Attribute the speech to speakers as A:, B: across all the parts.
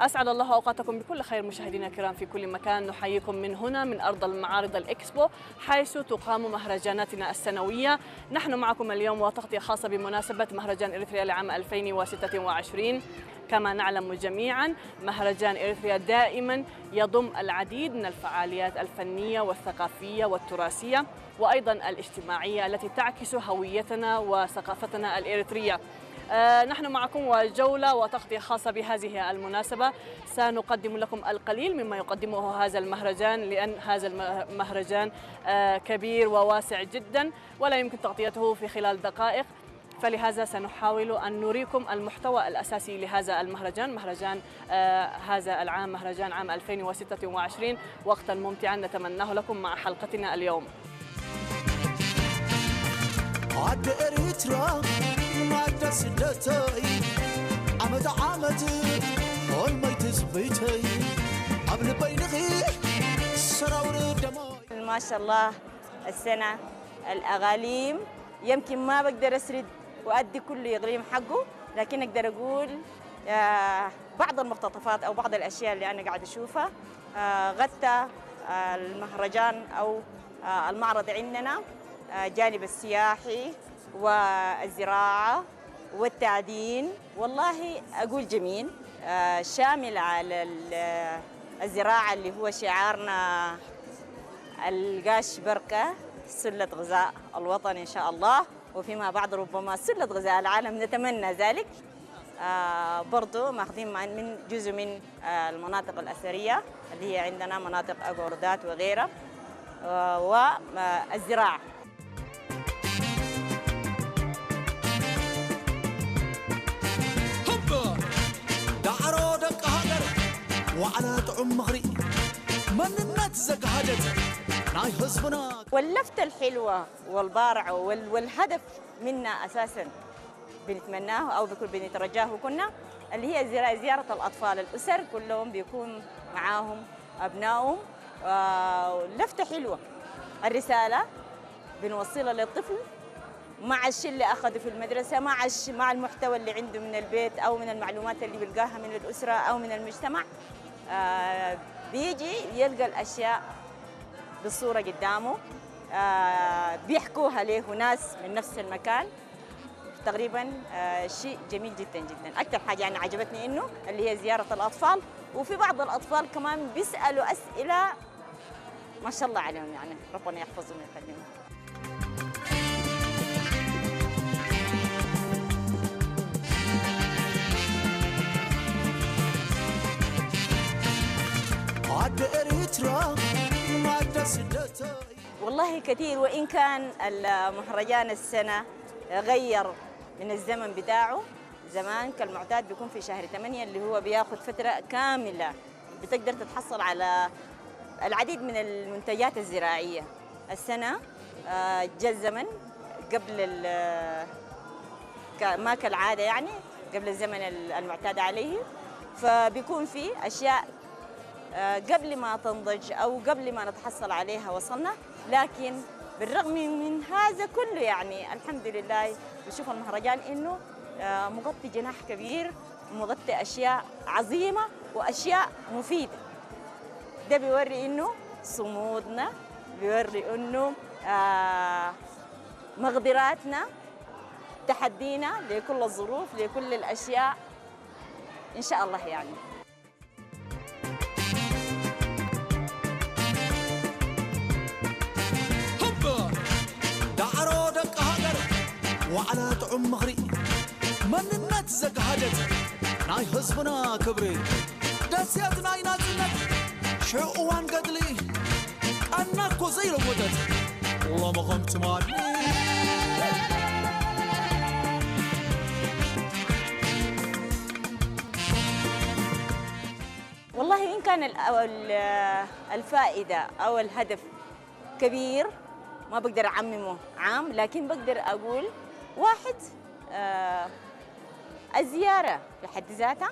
A: أسعد الله أوقاتكم بكل خير مشاهدينا الكرام في كل مكان. نحييكم من هنا من أرض المعارض الإكسبو حيث تقام مهرجاناتنا السنوية. نحن معكم اليوم وتغطية خاصة بمناسبة مهرجان إريتريا لعام 2026. كما نعلم جميعا مهرجان إريتريا دائما يضم العديد من الفعاليات الفنية والثقافية والتراثية وأيضا الاجتماعية التي تعكس هويتنا وثقافتنا الإريترية. نحن معكم وجولة وتغطية خاصة بهذه المناسبة. سنقدم لكم القليل مما يقدمه هذا المهرجان، لأن هذا المهرجان كبير وواسع جدا ولا يمكن تغطيته في خلال دقائق، فلهذا سنحاول أن نريكم المحتوى الأساسي لهذا المهرجان. مهرجان هذا العام مهرجان عام 2026 وقتا ممتعا نتمناه لكم مع حلقتنا اليوم.
B: ما شاء الله السنة الأغاليم يمكن ما بقدر أسرد وأدي كل إقليم حقه، لكن أقدر أقول بعض المقتطفات أو بعض الأشياء اللي أنا قاعد أشوفها. غطى المهرجان أو المعرض عندنا جانب السياحي والزراعة والتعدين، والله أقول جميل، شامل على الزراعة اللي هو شعارنا القاش بركة سلة غذاء الوطن إن شاء الله، وفيما بعد ربما سلة غذاء العالم نتمنى ذلك. برضو ماخذين من جزء من المناطق الأثرية اللي هي عندنا مناطق أغوردات وغيرها والزراعة.
C: وعلى طعم مغري من النت زقهدت ناي حزبنا.
B: واللفتة الحلوة والبارعة والهدف منا أساساً بنتمناه أو بنترجاه كنا اللي هي زيارة الأطفال. الأسر كلهم بيكون معاهم أبنائهم. لفتة حلوة، الرسالة بنوصلها للطفل مع الشيء اللي أخذه في المدرسة، مع المحتوى اللي عنده من البيت أو من المعلومات اللي بيلقاها من الأسرة أو من المجتمع. بيجي يلقى الأشياء بالصورة قدامه، بيحكوها له ناس من نفس المكان. تقريبا شيء جميل جدا جدا. أكثر حاجة يعني عجبتني إنه اللي هي زيارة الأطفال، وفي بعض الأطفال كمان بيسألوا أسئلة ما شاء الله عليهم، يعني ربنا يحفظهم ويخليهم. والله كثير، وإن كان المهرجان السنة غير من الزمن بتاعه. زمان كالمعتاد بيكون في شهر 8 اللي هو بياخد فترة كاملة بتقدر تتحصل على العديد من المنتجات الزراعية. السنة جاء الزمن قبل ما كالعادة، يعني قبل الزمن المعتاد عليه، فبيكون في أشياء قبل ما تنضج أو قبل ما نتحصل عليها وصلنا. لكن بالرغم من هذا كله يعني الحمد لله بشوف المهرجان إنه مغطي جناح كبير، مغطي أشياء عظيمة وأشياء مفيدة. ده بيوري إنه صمودنا، بيوري إنه مقدراتنا، تحدينا لكل الظروف لكل الأشياء إن شاء الله يعني.
C: وعلى طعم مغري من النت زقهدت ناي حزبنا كبري دسيات ناي نازلت شعوان قدلي أنا كوزير مدت والله ما قمت مالي.
B: والله إن كان الفائدة أو الهدف كبير ما بقدر أعممه عام، لكن بقدر أقول واحد، الزيارة بحد ذاتها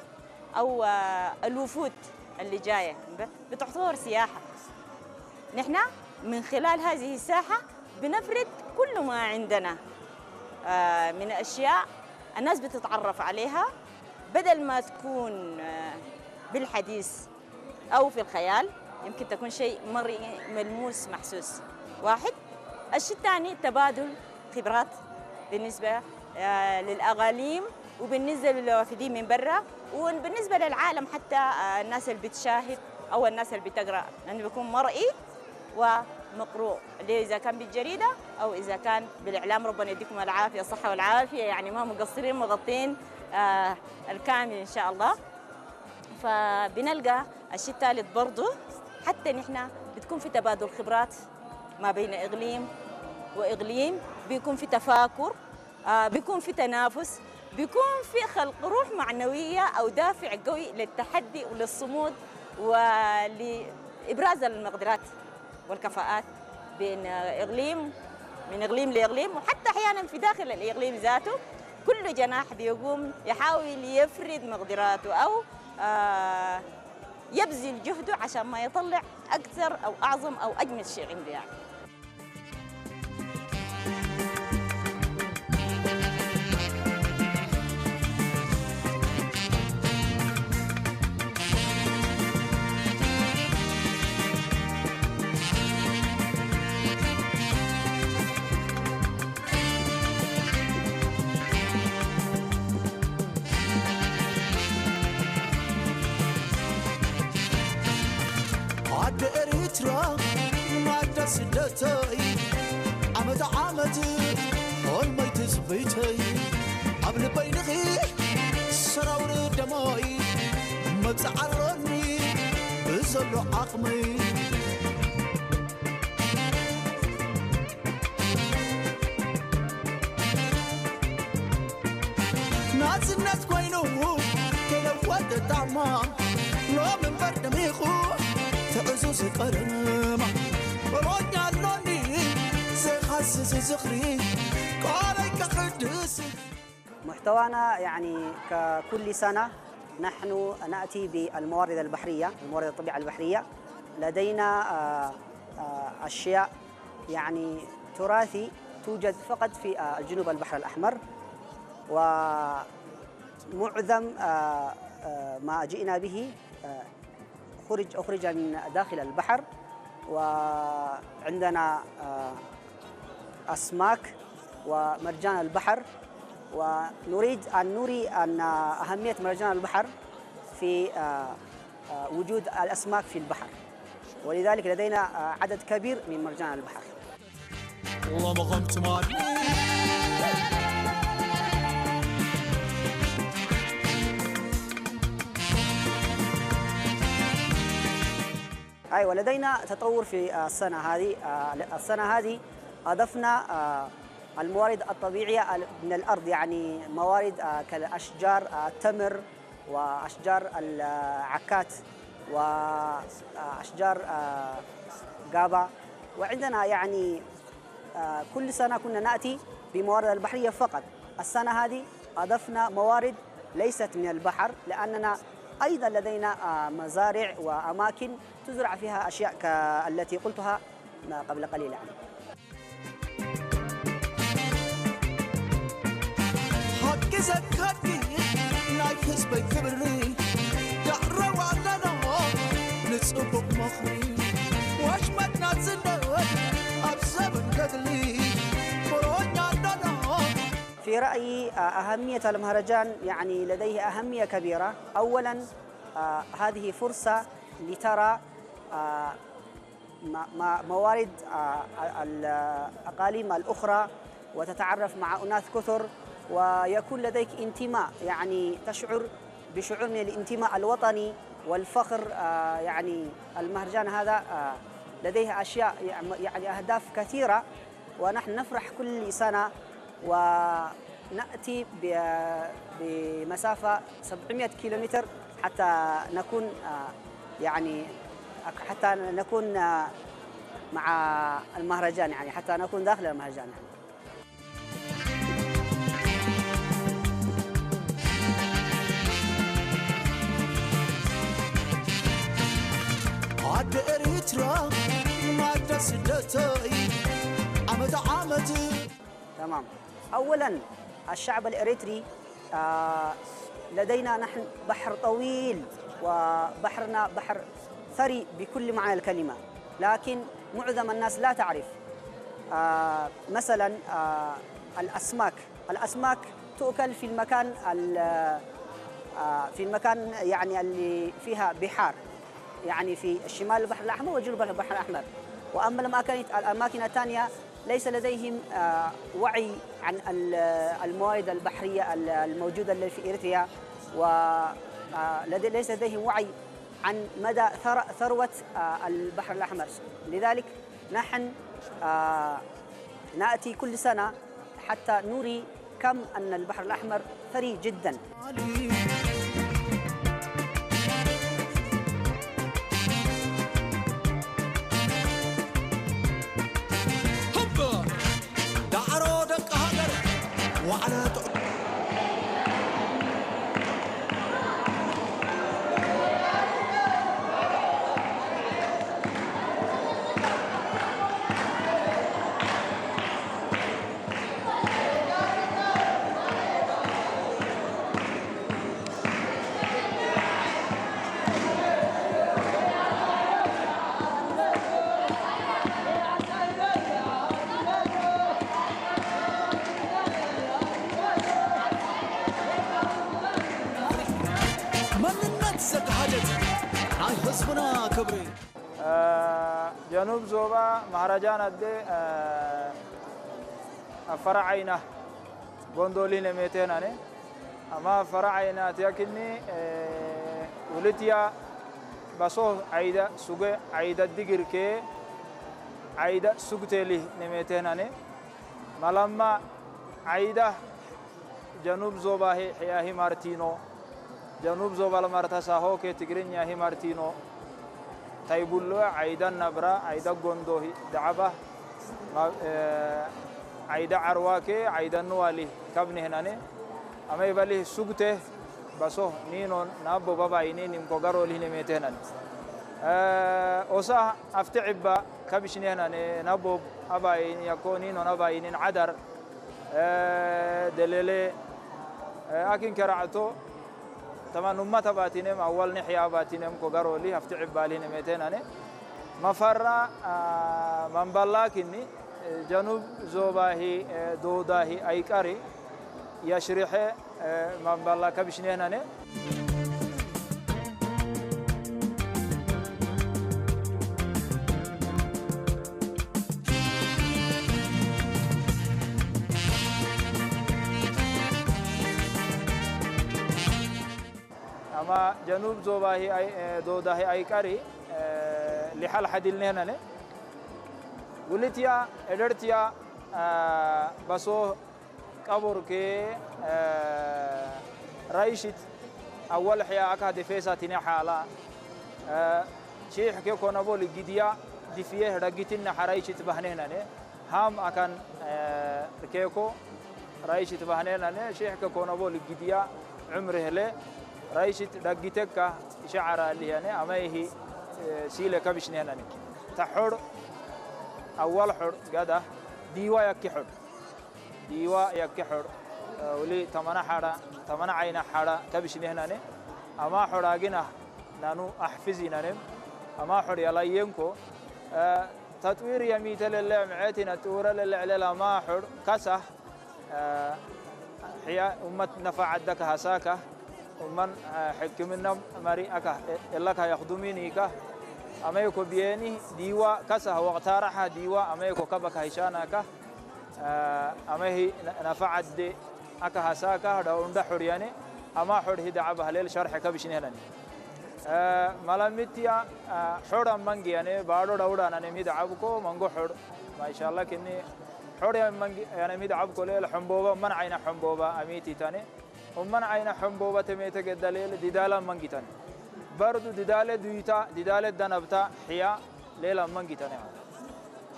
B: أو الوفود اللي جاية بتعتبر سياحة. نحن من خلال هذه الساحة بنفرد كل ما عندنا من أشياء الناس بتتعرف عليها، بدل ما تكون بالحديث أو في الخيال، يمكن تكون شيء مرئي ملموس محسوس. واحد. الشيء الثاني تبادل خبرات بالنسبة للأقاليم وبالنسبة للوافدين من برا وبالنسبة للعالم، حتى الناس اللي بتشاهد أو الناس اللي بتقرأ، لأنه بيكون مرئي ومقروء، اللي إذا كان بالجريدة أو إذا كان بالإعلام. ربنا يديكم العافية الصحة والعافية، يعني ما مقصرين مغطين الكامل إن شاء الله. فبنلقى الشيء الثالث برضه حتى نحن بتكون في تبادل خبرات ما بين إقليم وإقليم، بيكون في تفاكر، بيكون في تنافس، بيكون في خلق روح معنوية أو دافع قوي للتحدي وللصمود ولإبراز المقدرات والكفاءات بين إقليم من إقليم لإقليم، وحتى أحيانا في داخل الإقليم ذاته كل جناح بيقوم يحاول يفرد مقدراته أو يبذل جهده عشان ما يطلع أكثر أو أعظم أو أجمل شيء عنده يعني.
C: عد إريترا ما دسدتي عمد عمد هون ما يتزبيتي قبل بينغي سراور دماي ما تزعرني بزلو عقمي ناس الناس كوينو كلو ود طعما لو من برد ميخو تعزوز قرما رونا لوني زخصص زخري قالك قدس.
D: محتوانا يعني ككل سنة نحن نأتي بالموارد البحرية، الموارد الطبيعة البحرية. لدينا أشياء يعني تراثي توجد فقط في الجنوب البحر الأحمر، ومعظم ما جئنا به أخرج من داخل البحر. وعندنا أسماك ومرجان البحر، ونريد أن نري أن أهمية مرجان البحر في وجود الأسماك في البحر، ولذلك لدينا عدد كبير من مرجان البحر.
C: والله ما غمت معي
D: أيوة، لدينا تطور في السنة هذه أضفنا الموارد الطبيعية من الأرض، يعني موارد كالأشجار التمر وأشجار العكات وأشجار غابة. وعندنا يعني كل سنة كنا نأتي بموارد البحرية فقط. السنة هذه أضفنا موارد ليست من البحر، لأننا أيضا لدينا مزارع وأماكن تزرع فيها أشياء التي قلتها قبل قليل يعني.
C: حق زكاتي نايفز بكبري دعروا علنا نصبق مخري واش مدنا زندت أبزبن قدلي برونا لنا.
D: في رأيي أهمية المهرجان يعني لديه أهمية كبيرة. أولاً هذه فرصة لترى موارد الأقاليم الأخرى وتتعرف مع أناس كثر، ويكون لديك انتماء، يعني تشعر بشعور من الانتماء الوطني والفخر. يعني المهرجان هذا لديه أشياء يعني أهداف كثيرة، ونحن نفرح كل سنة ونأتي بمسافة 700 كيلومتر حتى نكون مع المهرجان، يعني حتى نكون داخل المهرجان يعني.
C: عد إريترا ما دسدتي عمد
D: تمام. أولاً الشعب الإريتري لدينا نحن بحر طويل وبحرنا بحر ثري بكل معنى الكلمة، لكن معظم الناس لا تعرف. مثلا الأسماك تؤكل في المكان يعني اللي فيها بحار، يعني في شمال البحر الأحمر وجنوب البحر الأحمر. وأما الأماكن الثانية ليس لديهم وعي عن الموارد البحرية الموجودة في إريتريا، وليس لديهم وعي عن مدى ثروة البحر الأحمر. لذلك نحن نأتي كل سنة حتى نري كم أن البحر الأحمر ثري جدا.
E: جنوب زوبا مهرجان الدي فرعينا غوندولين ميتيناني اما فرعينا تيكني ولتيا باسو عيدا سوغ عيدا ديغيركي عيدا سوغتيلي نميتيناني ملما عيدا جنوب زوبا هي مارتينو جنوب زوبا المرتسا هو كي تجرينيا هي مارتينو تايبولو عيدا نبرا عيدا غوندوهي دعبه عيدا عرواكي عيدا نوالي كابني هناني اما يبالي سوغته باسو نينو نابو بابا ينين مكوغارو لي نميتهنان اوسا افتعب كبشني هناني نابو ابا يكونين نابا ينين عدر دليلي اكن كرعتو طبعا أمة باتينم أول نحيا باتينم كوغارولي أفتعب بالين ميتيناني مفرّا من بلاكني جنوب زوباهي دوداهي أيكاري يشرح من بلاك بشنيهناني أما جنوب زوباهي أي دوداهي أيكاري لحال حديلنا هنا ولتيا إدرتيا بسو كابوركي رايشت أول حياة أكاد فيسا تني حالا شيخ كي كنا بقول جديا دفيه رجيتنا حرايشت بهنينا هم أكان كيكو رايشت بهنينا شيخ كي كنا بقول جديا عمره له رايشت رجيتك شعر اللي يعني أما هي سيلة كبشني هنا تحر أول حر قاده ديوا يكحر ديوا يكحر ولي تمنع حرا تمنع عين حرا كبشني هنا أما حراجنا نانو أحفزنا نم أما حر يلا ينكو تطوير يميت للعم عتنا تورا للعللا ما حر كسه هي أمة نفع عدك هساكه ومن حكمنا مري أكه إلا كيخدميني كه أما يكو بيني ديوا كسه وقتارحها ديوا أما يكو كبك هيشانا كه أما هي نفعت دي أكه هساكه دون حرياني أما حر هي دعبها ليل شرح كبشني هلني ملامتيا حر منجي يعني بارو دورا أنا نمي دعبكو منجو حر ما شاء الله كني حر منجي يعني مي دعبكو ليل حنبوبة من عين حنبوبة أميتي تاني ومن عين حنبوبة تميتك الدليل ديدالا منجتان برضو ديدال دويتا ديدال دنبتا حيا ليلا منجتان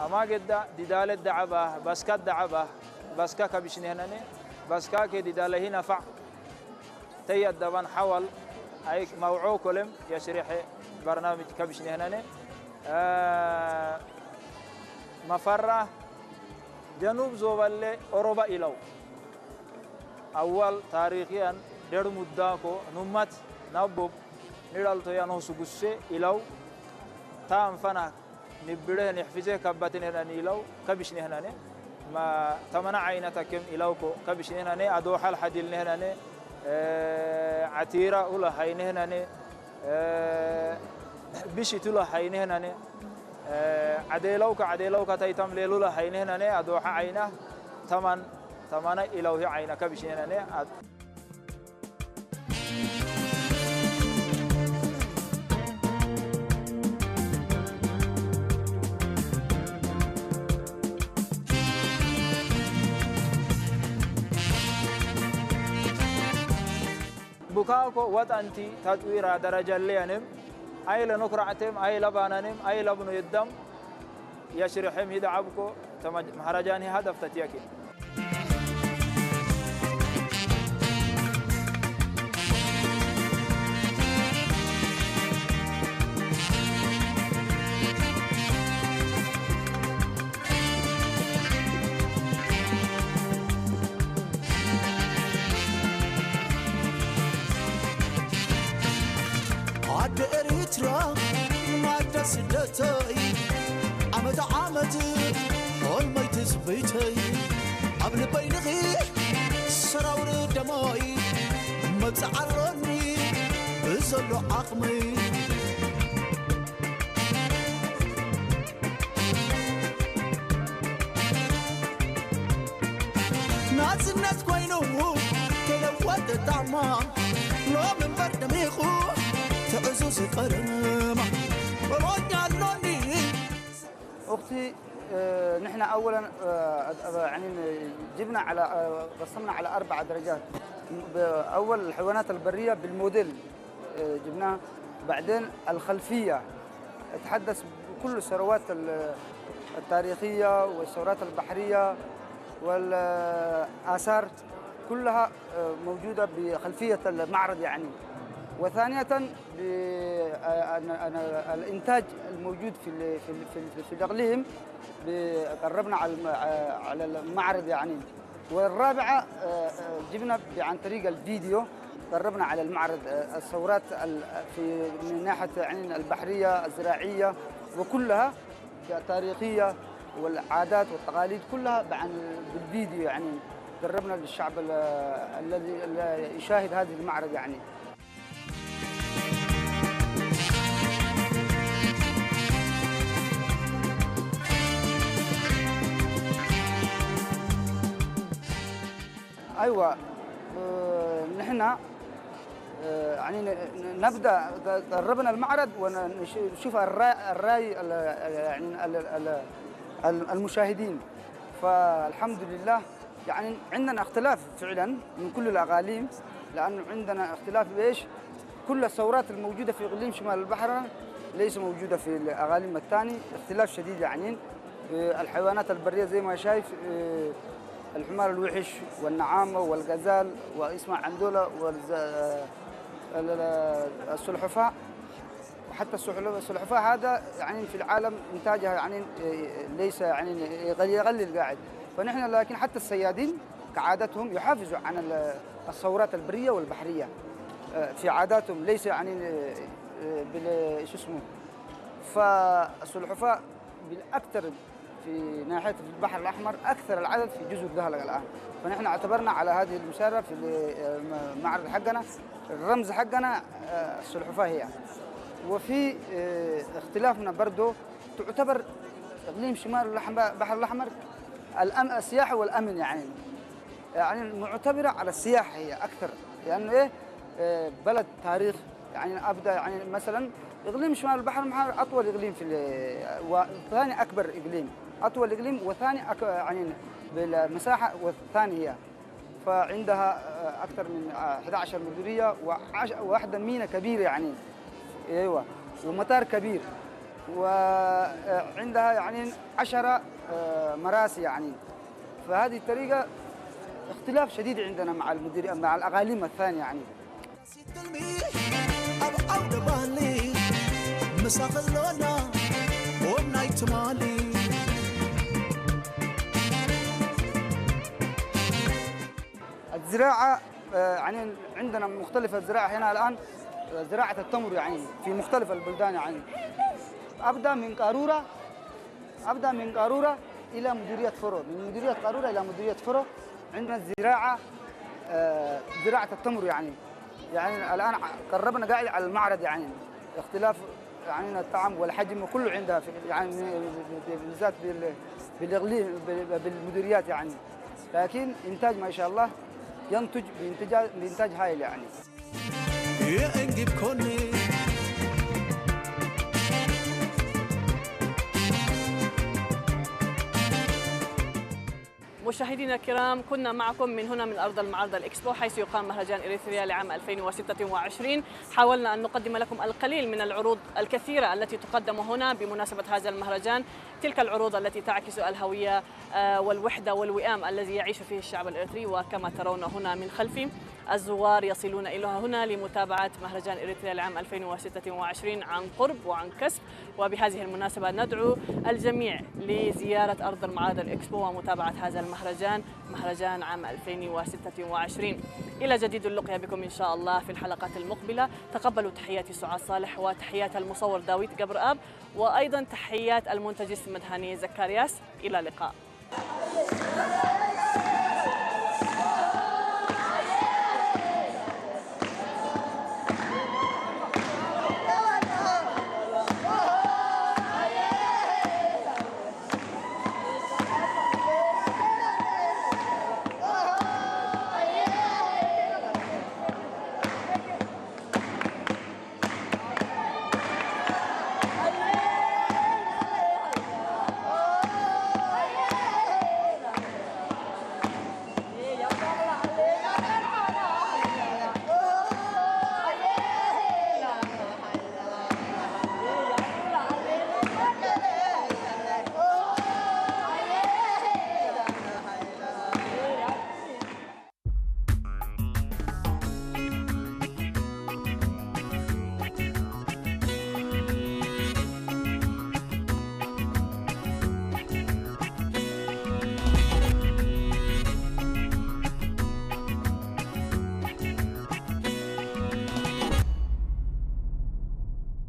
E: أما قد ديدال الدعبة بسكا الدعبة بسكا كبشني هناني بسكا كديدال هي نفع تي الدبان حول أي موعو كلم يشرح برنامج كبشني هناني مفرة جنوب زوبالي أوروبا إلو أول تاريخيا در مداكو نمت نبوب نرالتو يا نو سجوسة إلاو تام فنا نبره نحفظه كبتين هنا إلاو كبش نهنا ما تمنع عينة كم إلاو كبش نهنا أدوح الحديل نهنا عتيرة ولا هاي نهنا بيشي تلا هاي نهنا عديلو كتايتم ليلولا هاي نهنا أدوح عينة تمنع إلاو هي عينة كبش نهنا بكاكو وطنتي تطوير درجة لينم أي لنكرعتم أي لبانانم أي لبنو يدم يشرحهم يدعبكو مهرجاني هدف تتياكي
C: عد إريترا ما تسدتي عمد هول ما يتزبيتي قبل بينغي سراور دماي ما تعرني بزلو عقمي ناس الناس كوينو كلو ود طعما لو من برد ميخو تعزوز قرنما وروني اللوني
F: أختي نحن أولا يعني جبنا على قسمنا على 4 درجات. أول الحيوانات البرية بالموديل جبناها، بعدين الخلفية أتحدث بكل الثروات التاريخية والثروات البحرية والآثار كلها موجودة بخلفية المعرض يعني. وثانية الإنتاج الموجود في الإقليم قربنا على المعرض يعني. والرابعة جبنا عن طريق الفيديو قربنا على المعرض الثورات من ناحية يعني البحرية الزراعية وكلها تاريخية والعادات والتقاليد كلها بالفيديو يعني. قربنا للشعب الذي يشاهد هذه المعرض يعني. أيوة نحن يعني نبدأ قربنا المعرض ونشوف الرأي يعني المشاهدين. فالحمد لله يعني عندنا اختلاف فعلا من كل الأقاليم، لأنه عندنا اختلاف بإيش؟ كل الثورات الموجودة في إقليم شمال البحر ليس موجودة في الأقاليم الثانية، اختلاف شديد يعني. الحيوانات البرية زي ما شايف الحمار الوحش والنعامة والغزال واسمع عندولا والسلحفاة. وحتى السلحفاة هذا يعني في العالم إنتاجها يعني ليس يعني يقلل قاعد. فنحن لكن حتى الصيادين كعادتهم يحافظوا عن الثورات البرية والبحرية في عاداتهم، ليس يعني شو اسمه. فالسلحفاة بالأكثر في ناحية البحر الأحمر أكثر العدد في جزر دهلق الآن. فنحن اعتبرنا على هذه المشارة في المعرض حقنا الرمز حقنا السلحفاة هي. وفي اختلافنا برضو تعتبر إقليم شمال البحر الأحمر السياحة والأمن يعني معتبرة على السياحة هي أكثر، لأنه إيه بلد تاريخ يعني. أبدأ يعني مثلا إقليم شمال البحر الأحمر أطول إقليم وثاني أكبر إقليم، أطول إقليم وثاني يعني بالمساحة والثاني هي. فعندها أكثر من 11 مديرية وواحدة ميناء كبيرة يعني. أيوة ومطار كبير، وعندها يعني 10 مراسي يعني. فهذه الطريقة اختلاف شديد عندنا مع الأقاليم الثانية يعني. الزراعة يعني عندنا مختلفة الزراعة هنا الآن. زراعة التمر يعني في مختلف البلدان يعني. أبدأ من قارورة إلى مديرية فرو، من مديرية قارورة إلى مديرية فرو. عندنا الزراعة زراعة التمر يعني الآن قربنا قاعد على المعرض يعني اختلاف يعني الطعم والحجم وكله عندها يعني بالذات بالإقليم بالمديريات يعني، لكن إنتاج ما شاء الله ينتج بإنتاج هائل يعني.
C: يا انجب كوني
A: مشاهدينا الكرام، كنا معكم من هنا من أرض المعارض الإكسبو، حيث يقام مهرجان إريتريا لعام 2026. حاولنا أن نقدم لكم القليل من العروض الكثيرة التي تقدم هنا بمناسبة هذا المهرجان، تلك العروض التي تعكس الهوية والوحدة والوئام الذي يعيش فيه الشعب الإريتري. وكما ترون هنا من خلفي الزوار يصلون إلى هنا لمتابعة مهرجان إريتريا لعام 2026 عن قرب وعن كسب. وبهذه المناسبة ندعو الجميع لزيارة أرض المعارض الإكسبو ومتابعة هذا المهرجان، مهرجان عام 2026. إلى جديد اللقيا بكم إن شاء الله في الحلقات المقبلة. تقبلوا تحياتي سعاد صالح وتحيات المصور داويد قبر آب، وأيضا تحيات المنتج اسمد هاني زكارياس. إلى اللقاء.